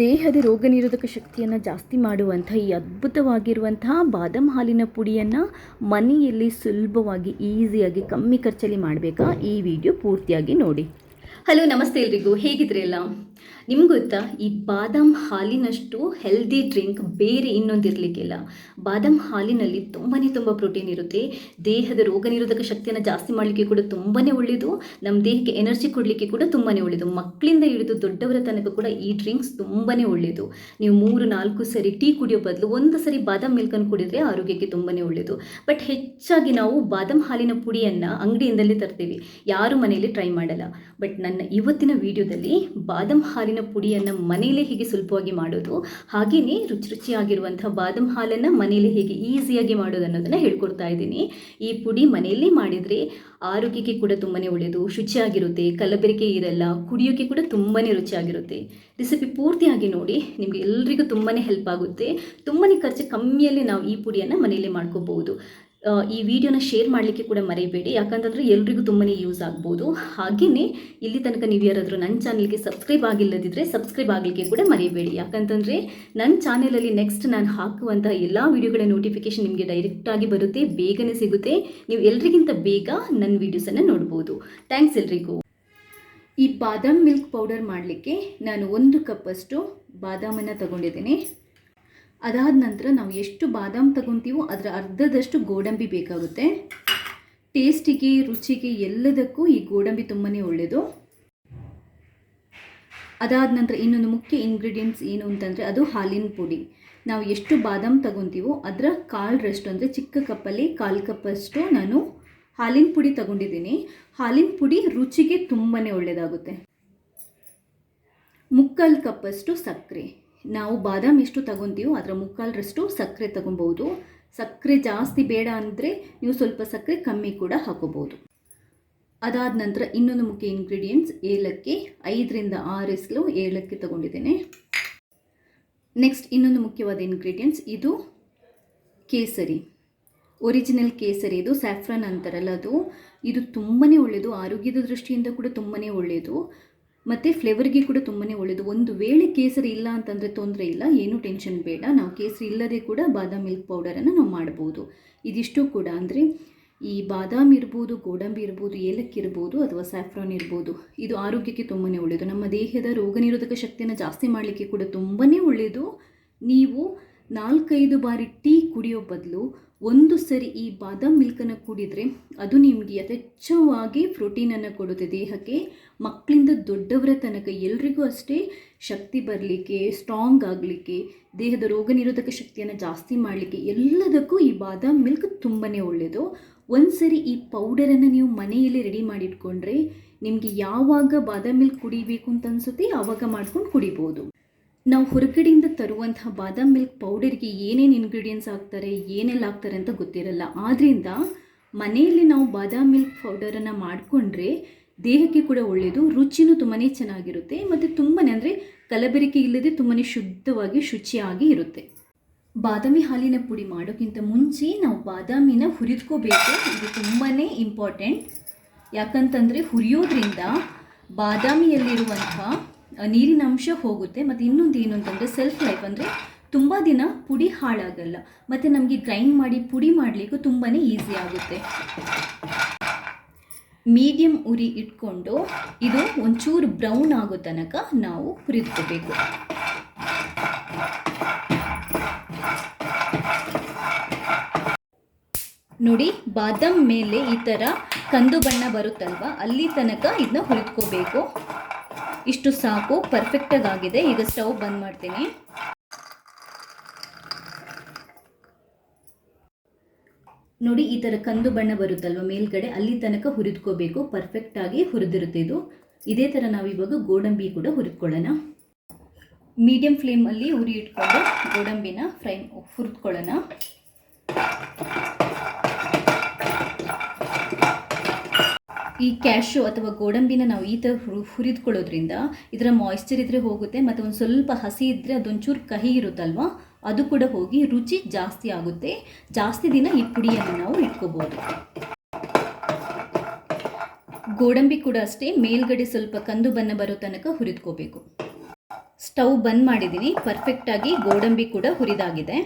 ದೇಹದ ರೋಗ ನಿರೋಧಕ ಶಕ್ತಿಯನ್ನು ಜಾಸ್ತಿ ಮಾಡುವಂಥ ಈ ಅದ್ಭುತವಾಗಿರುವಂತಹ ಬಾದಾಮ್ ಹಾಲಿನ ಪುಡಿಯನ್ನು ಮನೆಯಲ್ಲಿ ಸುಲಭವಾಗಿ ಈಸಿಯಾಗಿ ಕಮ್ಮಿ ಖರ್ಚಲ್ಲಿ ಮಾಡಬೇಕಾ? ಈ ವಿಡಿಯೋ ಪೂರ್ತಿಯಾಗಿ ನೋಡಿ. ಹಲೋ, ನಮಸ್ತೆ ಎಲ್ರಿಗೂ, ಹೇಗಿದ್ರಲ್ಲ? ನಿಮ್ಗೆ ಗೊತ್ತಾ, ಈ ಬಾದಾಮ್ ಹಾಲಿನಷ್ಟು ಹೆಲ್ದಿ ಡ್ರಿಂಕ್ ಬೇರೆ ಇನ್ನೊಂದಿರಲಿಕ್ಕಿಲ್ಲ. ಬಾದಾಮ್ ಹಾಲಿನಲ್ಲಿ ತುಂಬ ಪ್ರೋಟೀನ್ ಇರುತ್ತೆ. ದೇಹದ ರೋಗ ನಿರೋಧಕ ಶಕ್ತಿಯನ್ನು ಜಾಸ್ತಿ ಮಾಡಲಿಕ್ಕೆ ಕೂಡ ತುಂಬಾ ಒಳ್ಳೆಯದು. ನಮ್ಮ ದೇಹಕ್ಕೆ ಎನರ್ಜಿ ಕೊಡಲಿಕ್ಕೆ ಕೂಡ ತುಂಬಾ ಒಳ್ಳೆಯದು. ಮಕ್ಕಳಿಂದ ಹಿಡಿದು ದೊಡ್ಡವರ ತನಕ ಕೂಡ ಈ ಡ್ರಿಂಕ್ಸ್ ತುಂಬಾ ಒಳ್ಳೆಯದು. ನೀವು 3-4 ಸರಿ ಟೀ ಕುಡಿಯೋ ಬದಲು ಒಂದು ಸರಿ ಬಾದಾಮ್ ಮಿಲ್ಕನ್ನು ಕುಡಿದ್ರೆ ಆರೋಗ್ಯಕ್ಕೆ ತುಂಬಾ ಒಳ್ಳೆಯದು. ಬಟ್ ಹೆಚ್ಚಾಗಿ ನಾವು ಬಾದಾಮ್ ಹಾಲಿನ ಪುಡಿಯನ್ನು ಅಂಗಡಿಯಿಂದಲೇ ತರ್ತೀವಿ, ಯಾರು ಮನೆಯಲ್ಲಿ ಟ್ರೈ ಮಾಡಲ್ಲ. ಬಟ್ ನನ್ನ ಇವತ್ತಿನ ವಿಡಿಯೋದಲ್ಲಿ ಬಾದಾಮ್ ಹಾಲಿನ ಪುಡಿಯನ್ನು ಮನೆಯಲ್ಲೇ ಹೇಗೆ ಸುಲಭವಾಗಿ ಮಾಡೋದು, ಹಾಗೆಯೇ ರುಚಿಯಾಗಿರುವಂತಹ ಬಾದಾಮ್ ಹಾಲನ್ನು ಮನೆಯಲ್ಲೇ ಹೇಗೆ ಈಸಿಯಾಗಿ ಮಾಡೋದು ಅನ್ನೋದನ್ನು ಹೇಳ್ಕೊಡ್ತಾ ಇದ್ದೀನಿ. ಈ ಪುಡಿ ಮನೆಯಲ್ಲೇ ಮಾಡಿದರೆ ಆರೋಗ್ಯಕ್ಕೆ ಕೂಡ ತುಂಬಾ ಒಳ್ಳೆಯದು, ಶುಚಿಯಾಗಿರುತ್ತೆ, ಕಲಬೆರಕೆ ಇರಲ್ಲ, ಕುಡಿಯೋಕ್ಕೆ ಕೂಡ ತುಂಬಾ ರುಚಿಯಾಗಿರುತ್ತೆ. ರೆಸಿಪಿ ಪೂರ್ತಿಯಾಗಿ ನೋಡಿ, ನಿಮಗೆ ಎಲ್ರಿಗೂ ತುಂಬಾ ಹೆಲ್ಪ್ ಆಗುತ್ತೆ. ತುಂಬಾ ಖರ್ಚು ಕಮ್ಮಿಯಲ್ಲಿ ನಾವು ಈ ಪುಡಿಯನ್ನು ಮನೆಯಲ್ಲೇ ಮಾಡ್ಕೋಬಹುದು. ಈ ವಿಡಿಯೋನ ಶೇರ್ ಮಾಡಲಿಕ್ಕೆ ಕೂಡ ಮರೆಯಬೇಡಿ, ಯಾಕಂತಂದರೆ ಎಲ್ರಿಗೂ ತುಂಬಾ ಯೂಸ್ ಆಗ್ಬೋದು. ಹಾಗೆಯೇ ಇಲ್ಲಿ ತನಕ ನೀವು ಯಾರಾದರೂ ನನ್ನ ಚಾನಲ್ಗೆ ಸಬ್ಸ್ಕ್ರೈಬ್ ಆಗಿಲ್ಲದಿದ್ದರೆ ಸಬ್ಸ್ಕ್ರೈಬ್ ಆಗಲಿಕ್ಕೆ ಕೂಡ ಮರೆಯಬೇಡಿ. ಯಾಕಂತಂದರೆ ನನ್ನ ಚಾನಲಲ್ಲಿ ನೆಕ್ಸ್ಟ್ ನಾನು ಹಾಕುವಂಥ ಎಲ್ಲ ವಿಡಿಯೋಗಳ ನೋಟಿಫಿಕೇಷನ್ ನಿಮಗೆ ಡೈರೆಕ್ಟಾಗಿ ಬರುತ್ತೆ, ಬೇಗನೆ ಸಿಗುತ್ತೆ. ನೀವು ಎಲ್ರಿಗಿಂತ ಬೇಗ ನನ್ನ ವೀಡಿಯೋಸನ್ನು ನೋಡ್ಬೋದು. ಥ್ಯಾಂಕ್ಸ್ ಎಲ್ರಿಗೂ. ಈ ಬಾದಾಮ್ ಮಿಲ್ಕ್ ಪೌಡರ್ ಮಾಡಲಿಕ್ಕೆ ನಾನು 1 ಕಪ್ಪಷ್ಟು ಬಾದಾಮನ್ನು ತಗೊಂಡಿದ್ದೀನಿ. ಅದಾದ ನಂತರ ನಾವು ಎಷ್ಟು ಬಾದಾಮ್ ತಗೊತೀವೋ ಅದರ ಅರ್ಧದಷ್ಟು ಗೋಡಂಬಿ ಬೇಕಾಗುತ್ತೆ. ಟೇಸ್ಟಿಗೆ, ರುಚಿಗೆ ಎಲ್ಲದಕ್ಕೂ ಈ ಗೋಡಂಬಿ ತುಂಬಾ ಒಳ್ಳೆಯದು. ಅದಾದ ನಂತರ ಇನ್ನೊಂದು ಮುಖ್ಯ ಇಂಗ್ರೀಡಿಯೆಂಟ್ಸ್ ಏನು ಅಂತಂದರೆ ಅದು ಹಾಲಿನ ಪುಡಿ. ನಾವು ಎಷ್ಟು ಬಾದಾಮ್ ತಗೊತೀವೋ ಅದರ 1/4 ಅಂದರೆ ಚಿಕ್ಕ ಕಪ್ಪಲ್ಲಿ 1/4 ಕಪ್ಪಷ್ಟು ನಾನು ಹಾಲಿನ ಪುಡಿ ತಗೊಂಡಿದ್ದೀನಿ. ಹಾಲಿನ ಪುಡಿ ರುಚಿಗೆ ತುಂಬಾ ಒಳ್ಳೆಯದಾಗುತ್ತೆ. 3/4 ಕಪ್ಪಷ್ಟು ಸಕ್ಕರೆ. ನಾವು ಬಾದಾಮ್ ಎಷ್ಟು ತಗೊತೀವೋ ಅದರ 3/4ರಷ್ಟು ಸಕ್ಕರೆ ತಗೊಬೋದು. ಸಕ್ಕರೆ ಜಾಸ್ತಿ ಬೇಡ ಅಂದರೆ ನೀವು ಸ್ವಲ್ಪ ಸಕ್ಕರೆ ಕಮ್ಮಿ ಕೂಡ ಹಾಕೋಬೋದು. ಅದಾದ ನಂತರ ಇನ್ನೊಂದು ಮುಖ್ಯ ಇಂಗ್ರೀಡಿಯೆಂಟ್ಸ್ ಏಲಕ್ಕಿ. 5-6 ಎಸಳು ಏಲಕ್ಕಿ ತಗೊಂಡಿದ್ದೇನೆ. ನೆಕ್ಸ್ಟ್ ಇನ್ನೊಂದು ಮುಖ್ಯವಾದ ಇಂಗ್ರೀಡಿಯೆಂಟ್ಸ್ ಇದು ಕೇಸರಿ, ಒರಿಜಿನಲ್ ಕೇಸರಿ. ಇದು ಸ್ಯಾಫ್ರಾನ್ ಅಂತಾರಲ್ಲ ಅದು. ಇದು ತುಂಬಾ ಒಳ್ಳೆಯದು, ಆರೋಗ್ಯದ ದೃಷ್ಟಿಯಿಂದ ಕೂಡ ತುಂಬಾ ಒಳ್ಳೆಯದು, ಮತ್ತು ಫ್ಲೇವರ್ಗೆ ಕೂಡ ತುಂಬಾ ಒಳ್ಳೆಯದು. ಒಂದು ವೇಳೆ ಕೇಸರಿ ಇಲ್ಲ ಅಂತಂದರೆ ತೊಂದರೆ ಇಲ್ಲ, ಏನೂ ಟೆನ್ಷನ್ ಬೇಡ. ನಾವು ಕೇಸರಿ ಇಲ್ಲದೆ ಕೂಡ ಬಾದಾಮ್ ಮಿಲ್ಕ್ ಪೌಡರನ್ನು ನಾವು ಮಾಡ್ಬೋದು. ಇದಿಷ್ಟು ಕೂಡ ಅಂದರೆ ಈ ಬಾದಾಮ್ ಇರ್ಬೋದು, ಗೋಡಂಬಿ ಇರ್ಬೋದು, ಏಲಕ್ಕಿ ಇರ್ಬೋದು ಅಥವಾ ಸ್ಯಾಫ್ರಾನ್ ಇರ್ಬೋದು, ಇದು ಆರೋಗ್ಯಕ್ಕೆ ತುಂಬಾ ಒಳ್ಳೆಯದು. ನಮ್ಮ ದೇಹದ ರೋಗ ನಿರೋಧಕ ಶಕ್ತಿಯನ್ನು ಜಾಸ್ತಿ ಮಾಡಲಿಕ್ಕೆ ಕೂಡ ತುಂಬಾ ಒಳ್ಳೆಯದು. ನೀವು 4-5 ಬಾರಿ ಟೀ ಕುಡಿಯೋ ಬದಲು 1 ಸರಿ ಈ ಬಾದಾಮ್ ಮಿಲ್ಕನ್ನು ಕುಡಿದರೆ ಅದು ನಿಮಗೆ ಯಥೇಚ್ಛವಾಗಿ ಪ್ರೋಟೀನನ್ನು ಕೊಡುತ್ತೆ ದೇಹಕ್ಕೆ. ಮಕ್ಕಳಿಂದ ದೊಡ್ಡವರ ತನಕ ಎಲ್ರಿಗೂ ಅಷ್ಟೇ ಶಕ್ತಿ ಬರಲಿಕ್ಕೆ, ಸ್ಟ್ರಾಂಗ್ ಆಗಲಿಕ್ಕೆ, ದೇಹದ ರೋಗ ನಿರೋಧಕ ಶಕ್ತಿಯನ್ನು ಜಾಸ್ತಿ ಮಾಡಲಿಕ್ಕೆ ಎಲ್ಲದಕ್ಕೂ ಈ ಬಾದಾಮ್ ಮಿಲ್ಕ್ ತುಂಬಾ ಒಳ್ಳೆಯದು. ಒಂದು ಸರಿ ಈ ಪೌಡರನ್ನು ನೀವು ಮನೆಯಲ್ಲಿ ರೆಡಿ ಮಾಡಿಟ್ಕೊಂಡ್ರೆ ನಿಮಗೆ ಯಾವಾಗ ಬಾದಾಮ್ ಮಿಲ್ಕ್ ಕುಡಿಬೇಕು ಅಂತ ಅನಿಸುತ್ತೆ ಆವಾಗ ಮಾಡ್ಕೊಂಡು ಕುಡಿಬೋದು. ನಾವು ಹೊರಗಡೆಯಿಂದ ತರುವಂತಹ ಬಾದಾಮ್ ಮಿಲ್ಕ್ ಪೌಡರ್ಗೆ ಏನೇನು ಇಂಗ್ರೀಡಿಯೆಂಟ್ಸ್ ಹಾಕ್ತಾರೆ, ಏನೆಲ್ಲ ಹಾಕ್ತಾರೆ ಅಂತ ಗೊತ್ತಿರಲ್ಲ. ಆದ್ದರಿಂದ ಮನೆಯಲ್ಲಿ ನಾವು ಬಾದಾಮ್ ಮಿಲ್ಕ್ ಪೌಡರನ್ನು ಮಾಡಿಕೊಂಡ್ರೆ ದೇಹಕ್ಕೆ ಕೂಡ ಒಳ್ಳೆಯದು, ರುಚಿನೂ ತುಂಬಾ ಚೆನ್ನಾಗಿರುತ್ತೆ, ಮತ್ತು ತುಂಬಾ ಅಂದರೆ ಕಲಬೆರಕೆ ಇಲ್ಲದೆ ತುಂಬಾ ಶುದ್ಧವಾಗಿ ಶುಚಿಯಾಗಿ ಇರುತ್ತೆ. ಬಾದಾಮಿ ಹಾಲಿನ ಪುಡಿ ಮಾಡೋಕ್ಕಿಂತ ಮುಂಚೆ ನಾವು ಬಾದಾಮಿನ ಹುರಿದ್ಕೋಬೇಕು. ಇದು ತುಂಬಾ ಇಂಪಾರ್ಟೆಂಟ್. ಯಾಕಂತಂದರೆ ಹುರಿಯೋದ್ರಿಂದ ಬಾದಾಮಿಯಲ್ಲಿರುವಂಥ ನೀರಿನ ಅಂಶ ಹೋಗುತ್ತೆ. ಮತ್ತು ಇನ್ನೊಂದು ಏನು ಅಂತಂದರೆ ಸೆಲ್ಫ್ ಲೈಫ್, ಅಂದರೆ ತುಂಬ ದಿನ ಪುಡಿ ಹಾಳಾಗಲ್ಲ, ಮತ್ತು ನಮಗೆ ಗ್ರೈಂಡ್ ಮಾಡಿ ಪುಡಿ ಮಾಡಲಿಕ್ಕೂ ತುಂಬಾ ಈಸಿ ಆಗುತ್ತೆ. ಮೀಡಿಯಮ್ ಉರಿ ಇಟ್ಕೊಂಡು ಇದು ಒಂಚೂರು ಬ್ರೌನ್ ಆಗೋ ತನಕ ನಾವು ಹುರಿದ್ಕೋಬೇಕು. ನೋಡಿ, ಬಾದಾಮ್ ಮೇಲೆ ಈ ಥರ ಕಂದು ಬಣ್ಣ ಬರುತ್ತಲ್ವ, ಅಲ್ಲಿ ತನಕ ಇದನ್ನ ಹುರಿದ್ಕೋಬೇಕು. ಇಷ್ಟು ಸಾಕು, ಪರ್ಫೆಕ್ಟಾಗಿ ಆಗಿದೆ. ಈಗ ಸ್ಟವ್ ಬಂದ್ ಮಾಡ್ತೀನಿ. ನೋಡಿ, ಈ ಥರ ಕಂದು ಬಣ್ಣ ಬರುತ್ತಲ್ವ ಮೇಲ್ಗಡೆ, ಅಲ್ಲಿ ತನಕ ಹುರಿದ್ಕೋಬೇಕು. ಪರ್ಫೆಕ್ಟಾಗಿ ಹುರಿದಿರುತ್ತೆ ಇದು. ಇದೇ ಥರ ನಾವು ಇವಾಗ ಗೋಡಂಬಿ ಕೂಡ ಹುರಿದ್ಕೊಳ್ಳೋಣ. ಮೀಡಿಯಂ ಫ್ಲೇಮಲ್ಲಿ ಉರಿ ಇಟ್ಕೊಂಡು ಗೋಡಂಬಿನ ಹುರಿದ್ಕೊಳ್ಳೋಣ. ಈ ಕ್ಯಾಶು ಅಥವಾ ಗೋಡಂಬಿನ ನಾವು ಈ ಥರ ಹುರಿದ್ಕೊಳ್ಳೋದ್ರಿಂದ ಇದರ ಮಾಯಿಶ್ಚರ್ ಇದ್ದರೆ ಹೋಗುತ್ತೆ, ಮತ್ತು ಒಂದು ಸ್ವಲ್ಪ ಹಸಿ ಇದ್ದರೆ ಅದೊಂಚೂರು ಕಹಿ ಇರುತ್ತಲ್ವ, ಅದು ಕೂಡ ಹೋಗಿ ರುಚಿ ಜಾಸ್ತಿ ಆಗುತ್ತೆ. ಜಾಸ್ತಿ ದಿನ ಈ ಪುಡಿಯನ್ನು ನಾವು ಇಟ್ಕೋಬೋದು. ಗೋಡಂಬಿ ಕೂಡ ಅಷ್ಟೇ ಮೇಲ್ಗಡೆ ಸ್ವಲ್ಪ ಕಂದು ಬಣ್ಣ ಬರೋ ತನಕ ಹುರಿದ್ಕೋಬೇಕು. ಸ್ಟವ್ ಬಂದ್ ಮಾಡಿದ್ದೀನಿ. ಪರ್ಫೆಕ್ಟಾಗಿ ಗೋಡಂಬಿ ಕೂಡ ಹುರಿದಾಗಿದೆ.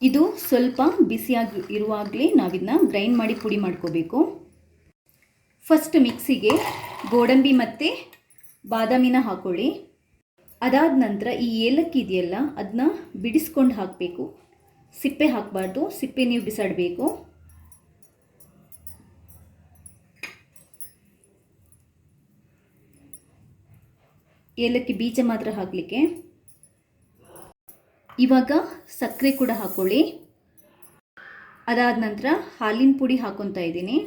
ಇದು ಸ್ವಲ್ಪ ಬಿಸಿಯಾಗಿ ಇರುವಾಗಲೇ ನಾವಿದನ್ನ ಗ್ರೈಂಡ್ ಮಾಡಿ ಪುಡಿ ಮಾಡ್ಕೋಬೇಕು. ಫಸ್ಟ್ ಮಿಕ್ಸಿಗೆ ಗೋಡಂಬಿ ಮತ್ತು ಬಾದಾಮಿನ ಹಾಕೊಳ್ಳಿ. ಅದಾದ ನಂತರ ಈ ಏಲಕ್ಕಿ ಇದೆಯಲ್ಲ ಅದನ್ನ ಬಿಡಿಸ್ಕೊಂಡು ಹಾಕಬೇಕು. ಸಿಪ್ಪೆ ಹಾಕಬಾರ್ದು, ಸಿಪ್ಪೆ ನೀವು ಬಿಸಾಡಬೇಕು. ಏಲಕ್ಕಿ ಬೀಜ ಮಾತ್ರ ಹಾಕಲಿಕ್ಕೆ. ಇವಾಗ ಸಕ್ಕರೆ ಕೂಡ ಹಾಕೊಳ್ಳಿ. ಅದಾದ ನಂತರ ಹಾಲಿನ ಪುಡಿ ಹಾಕೊತಾ ಇದ್ದೀನಿ.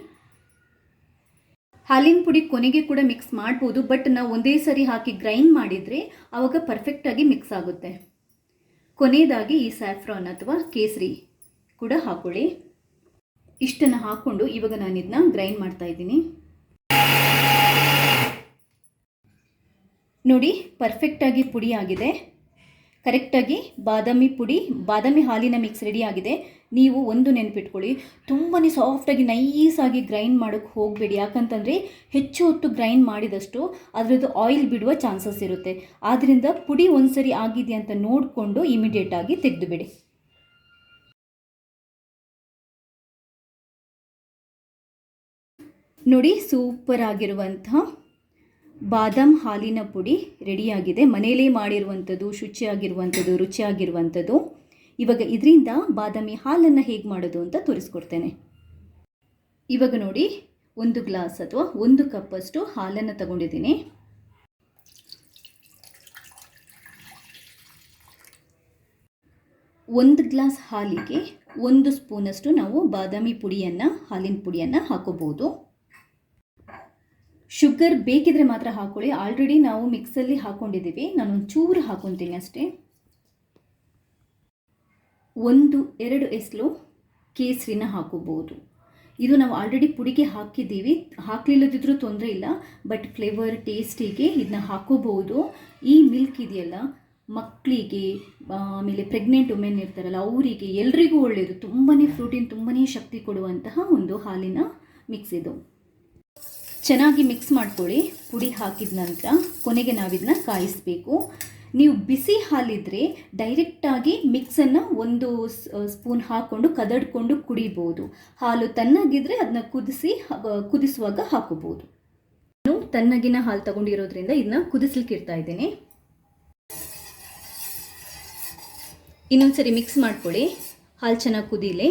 ಹಾಲಿನ ಪುಡಿ ಕೊನೆಗೆ ಕೂಡ ಮಿಕ್ಸ್ ಮಾಡ್ಬೋದು, ಬಟ್ ನಾವು ಒಂದೇ ಸರಿ ಹಾಕಿ ಗ್ರೈಂಡ್ ಮಾಡಿದರೆ ಆವಾಗ ಪರ್ಫೆಕ್ಟಾಗಿ ಮಿಕ್ಸ್ ಆಗುತ್ತೆ. ಕೊನೆಯದಾಗಿ ಈ ಸ್ಯಾಫ್ರಾನ್ ಅಥವಾ ಕೇಸರಿ ಕೂಡ ಹಾಕೊಳ್ಳಿ. ಇಷ್ಟನ್ನು ಹಾಕ್ಕೊಂಡು ಇವಾಗ ನಾನು ಇದನ್ನ ಗ್ರೈಂಡ್ ಮಾಡ್ತಾ ಇದ್ದೀನಿ. ನೋಡಿ, ಪರ್ಫೆಕ್ಟಾಗಿ ಪುಡಿ ಆಗಿದೆ. ಕರೆಕ್ಟಾಗಿ ಬಾದಾಮಿ ಹಾಲಿನ ಮಿಕ್ಸ್ ರೆಡಿ ಆಗಿದೆ. ನೀವು ಒಂದು ನೆನಪಿಟ್ಕೊಳ್ಳಿ, ತುಂಬಾ ಸಾಫ್ಟಾಗಿ ನೈಸಾಗಿ ಗ್ರೈಂಡ್ ಮಾಡೋಕ್ಕೆ ಹೋಗಬೇಡಿ. ಯಾಕಂತಂದರೆ ಹೆಚ್ಚು ಹೊತ್ತು ಗ್ರೈಂಡ್ ಮಾಡಿದಷ್ಟು ಅದರದ್ದು ಆಯಿಲ್ ಬಿಡುವ ಚಾನ್ಸಸ್ ಇರುತ್ತೆ. ಆದ್ದರಿಂದ ಪುಡಿ ಒಂದ್ಸರಿ ಆಗಿದೆ ಅಂತ ನೋಡಿಕೊಂಡು ಇಮಿಡಿಯೇಟಾಗಿ ತೆಗೆದುಬಿಡಿ. ನೋಡಿ, ಸೂಪರ್ ಆಗಿರುವಂತಹ ಬಾದಾಮ್ ಹಾಲಿನ ಪುಡಿ ರೆಡಿಯಾಗಿದೆ. ಮನೆಯಲ್ಲೇ ಮಾಡಿರುವಂಥದ್ದು, ಶುಚಿಯಾಗಿರುವಂಥದ್ದು, ರುಚಿಯಾಗಿರುವಂಥದ್ದು. ಇವಾಗ ಇದರಿಂದ ಬಾದಾಮಿ ಹಾಲನ್ನು ಹೇಗೆ ಮಾಡೋದು ಅಂತ ತೋರಿಸ್ಕೊಡ್ತೇನೆ. ಇವಾಗ ನೋಡಿ, 1 ಗ್ಲಾಸ್ ಅಥವಾ 1 ಕಪ್ಪಷ್ಟು ಹಾಲನ್ನು ತಗೊಂಡಿದ್ದೀನಿ. ಒಂದು ಗ್ಲಾಸ್ ಹಾಲಿಗೆ 1 ಸ್ಪೂನಷ್ಟು ನಾವು ಬಾದಾಮಿ ಹಾಲಿನ ಪುಡಿಯನ್ನು ಹಾಕೋಬಹುದು. ಶುಗರ್ ಬೇಕಿದ್ರೆ ಮಾತ್ರ ಹಾಕೊಳ್ಳಿ. ಆಲ್ರೆಡಿ ನಾವು ಮಿಕ್ಸಲ್ಲಿ ಹಾಕೊಂಡಿದ್ದೀವಿ. ನಾನೊಂದು ಚೂರು ಹಾಕೊತೀನಿ ಅಷ್ಟೇ. 1-2 ಎಸ್ಲು ಕೇಸರಿನ ಹಾಕೋಬಹುದು. ಇದು ನಾವು ಆಲ್ರೆಡಿ ಪುಡಿಗೆ ಹಾಕಿದ್ದೀವಿ. ಹಾಕಲಿಲ್ಲದಿದ್ರೂ ತೊಂದರೆ ಇಲ್ಲ, ಬಟ್ ಫ್ಲೇವರ್ ಟೇಸ್ಟಿಗೆ ಇದನ್ನ ಹಾಕೋಬಹುದು. ಈ ಮಿಲ್ಕ್ ಇದೆಯಲ್ಲ, ಮಕ್ಕಳಿಗೆ, ಆಮೇಲೆ ಪ್ರೆಗ್ನೆಂಟ್ ವುಮೆನ್ ಇರ್ತಾರಲ್ಲ ಅವರಿಗೆ ಎಲ್ರಿಗೂ ಒಳ್ಳೆಯದು. ತುಂಬಾ ಪ್ರೋಟೀನ್, ತುಂಬಾ ಶಕ್ತಿ ಕೊಡುವಂತಹ ಒಂದು ಹಾಲಿನ ಮಿಕ್ಸ್ ಇದು. ಚೆನ್ನಾಗಿ ಮಿಕ್ಸ್ ಮಾಡ್ಕೊಳ್ಳಿ. ಪುಡಿ ಹಾಕಿದ ನಂತರ ಕೊನೆಗೆ ನಾವಿದನ್ನ ಕಾಯಿಸಬೇಕು. ನೀವು ಬಿಸಿ ಹಾಲಿದ್ರೆ ಡೈರೆಕ್ಟಾಗಿ ಮಿಕ್ಸನ್ನು 1 ಸ್ಪೂನ್ ಹಾಕ್ಕೊಂಡು ಕದಡ್ಕೊಂಡು ಕುಡಿಬೋದು. ಹಾಲು ತಣ್ಣಗಿದ್ರೆ ಅದನ್ನ ಕುದಿಸುವಾಗ ಹಾಕೋಬಹುದು. ನಾನು ತಣ್ಣಗಿನ ಹಾಲು ತಗೊಂಡಿರೋದ್ರಿಂದ ಇದನ್ನ ಕುದಿಸ್ಲಿಕ್ಕೆ ಇಡ್ತಾ ಇದ್ದೀನಿ. ಇನ್ನೊಂದ್ಸರಿ ಮಿಕ್ಸ್ ಮಾಡ್ಕೊಳ್ಳಿ. ಹಾಲು ಚೆನ್ನಾಗಿ ಕುದೀಲಿ.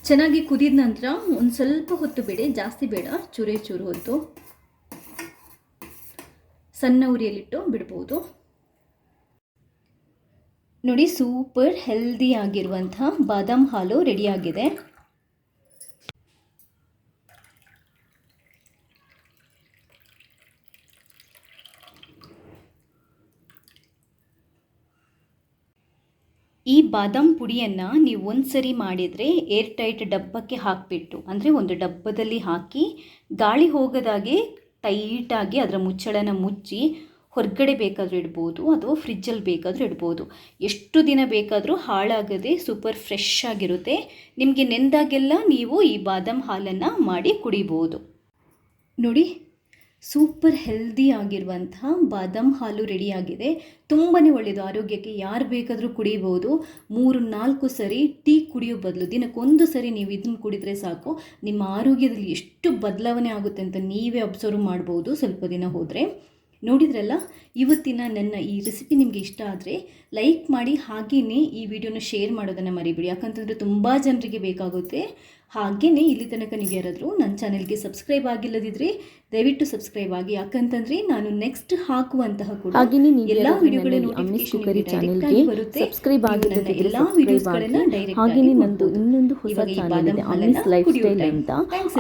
ಚೆನ್ನಾಗಿ ಕುದಿದ ನಂತರ ಒಂದು ಸ್ವಲ್ಪ ಹೊತ್ತು ಬಿಡಿ, ಜಾಸ್ತಿ ಬೇಡ, ಚೂರು ಹೊತ್ತು ಸಣ್ಣ ಉರಿಯಲ್ಲಿಟ್ಟು ಬಿಡ್ಬೋದು. ನೋಡಿ, ಸೂಪರ್ ಹೆಲ್ದಿ ಆಗಿರುವಂತಹ ಬಾದಾಮ್ ಹಾಲು ರೆಡಿಯಾಗಿದೆ. ಈ ಬಾದಾಮ್ ಪುಡಿಯನ್ನು ನೀವು ಒಂದ್ಸರಿ ಮಾಡಿದರೆ ಏರ್ ಟೈಟ್ ಡಬ್ಬಕ್ಕೆ ಹಾಕಿಬಿಟ್ಟು, ಅಂದರೆ ಒಂದು ಡಬ್ಬದಲ್ಲಿ ಹಾಕಿ ಗಾಳಿ ಹೋಗದಾಗೆ ಟೈಟಾಗಿ ಅದರ ಮುಚ್ಚಳನ ಮುಚ್ಚಿ ಹೊರಗಡೆ ಬೇಕಾದರೂ ಇಡ್ಬೋದು ಅಥವಾ ಫ್ರಿಜ್ಜಲ್ಲಿ ಬೇಕಾದರೂ ಇಡ್ಬೋದು. ಎಷ್ಟು ದಿನ ಬೇಕಾದರೂ ಹಾಳಾಗದೆ ಸೂಪರ್ ಫ್ರೆಶ್ ಆಗಿರುತ್ತೆ. ನಿಮಗೆ ನೆಂದಾಗೆಲ್ಲ ನೀವು ಈ ಬಾದಾಮ್ ಹಾಲನ್ನು ಮಾಡಿ ಕುಡಿಬೋದು. ನೋಡಿ, ಸೂಪರ್ ಹೆಲ್ದಿ ಆಗಿರುವಂತಹ ಬಾದಾಮ್ ಹಾಲು ರೆಡಿಯಾಗಿದೆ. ತುಂಬಾ ಒಳ್ಳೆಯದು ಆರೋಗ್ಯಕ್ಕೆ. ಯಾರು ಬೇಕಾದರೂ ಕುಡಿಬೋದು. 3-4 ಸರಿ ಟೀ ಕುಡಿಯೋ ಬದಲು ದಿನಕ್ಕೊಂದು ಸರಿ ನೀವು ಇದನ್ನು ಕುಡಿದ್ರೆ ಸಾಕು. ನಿಮ್ಮ ಆರೋಗ್ಯದಲ್ಲಿ ಎಷ್ಟು ಬದಲಾವಣೆ ಆಗುತ್ತೆ ಅಂತ ನೀವೇ ಅಬ್ಸರ್ವ್ ಮಾಡ್ಬೋದು ಸ್ವಲ್ಪ ದಿನ ಹೋದರೆ. ನೋಡಿದ್ರಲ್ಲ, ಇವತ್ತಿನ ನನ್ನ ಈ ರೆಸಿಪಿ ನಿಮಗೆ ಇಷ್ಟ ಆದರೆ ಲೈಕ್ ಮಾಡಿ, ಹಾಗೆಯೇ ಈ ವಿಡಿಯೋನ ಶೇರ್ ಮಾಡೋದನ್ನು ಮರಿಬೇಡಿ. ಯಾಕಂತಂದರೆ ತುಂಬ ಜನರಿಗೆ ಬೇಕಾಗುತ್ತೆ. ಹಾಗೆಯೇ ಇಲ್ಲಿ ತನಕ ನೀವು ಯಾರಾದರೂ ನನ್ನ ಚಾನೆಲ್ಗೆ ಸಬ್ಸ್ಕ್ರೈಬ್ ಆಗಿಲ್ಲದಿದ್ದರೆ ದಯವಿಟ್ಟು ಸಬ್ಸ್ಕ್ರೈಬ್ ಆಗಿ. ಯಾಕಂತಂದರೆ ನಾನು ನೆಕ್ಸ್ಟ್ ಹಾಕುವಂತಹ ಕೂಡ ಎಲ್ಲ ವಿಡಿಯೋಗಳ ನೋಟಿಫಿಕೇಶನ್ ಬರುತ್ತೆ. ಸಬ್ಸ್ಕ್ರೈಬ್ ಆಗಿಲ್ಲದಿದ್ದರೆ ಎಲ್ಲ ವಿಡಿಯೋಸ್ಗಳನ್ನು ಡೈರೆಕ್ಟ್ ಆಗಿ ನಂದು ಇನ್ನೊಂದು ಹೊಸ ಚಾನೆಲ್ ಇದೆ, ಅಮಿಸ್ ಲೈಫ್ ಸ್ಟೈಲ್ ಅಂತ.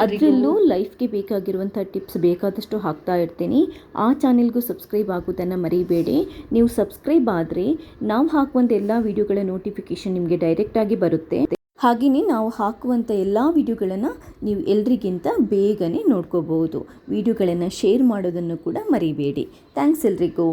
ಅದರಲ್ಲೂ ಲೈಫ್ಗೆ ಬೇಕಾಗಿರುವಂಥ ಟಿಪ್ಸ್ ಬೇಕಾದಷ್ಟು ಹಾಕ್ತಾ ಇರ್ತೀನಿ. ಆ ಚಾನೆಲ್ಗೂ ಸಬ್ಸ್ಕ್ರೈಬ್ ಆಗೋದನ್ನು ಮರಿಬೇಡಿ. ನೀವು ಸಬ್ಸ್ಕ್ರೈಬ್ ಆದರೆ ನಾವು ಹಾಕುವಂಥ ಎಲ್ಲ ವಿಡಿಯೋಗಳ ನೋಟಿಫಿಕೇಶನ್ ನಿಮಗೆ ಡೈರೆಕ್ಟಾಗಿ ಬರುತ್ತೆ. ಹಾಗೆಯೇ ನಾವು ಹಾಕುವಂಥ ಎಲ್ಲ ವಿಡಿಯೋಗಳನ್ನು ನೀವು ಎಲ್ರಿಗಿಂತ ಬೇಗನೆ ನೋಡ್ಕೋಬಹುದು. ವಿಡಿಯೋಗಳನ್ನು ಶೇರ್ ಮಾಡೋದನ್ನು ಕೂಡ ಮರಿಬೇಡಿ. ಥ್ಯಾಂಕ್ಸ್ ಎಲ್ರಿಗೂ.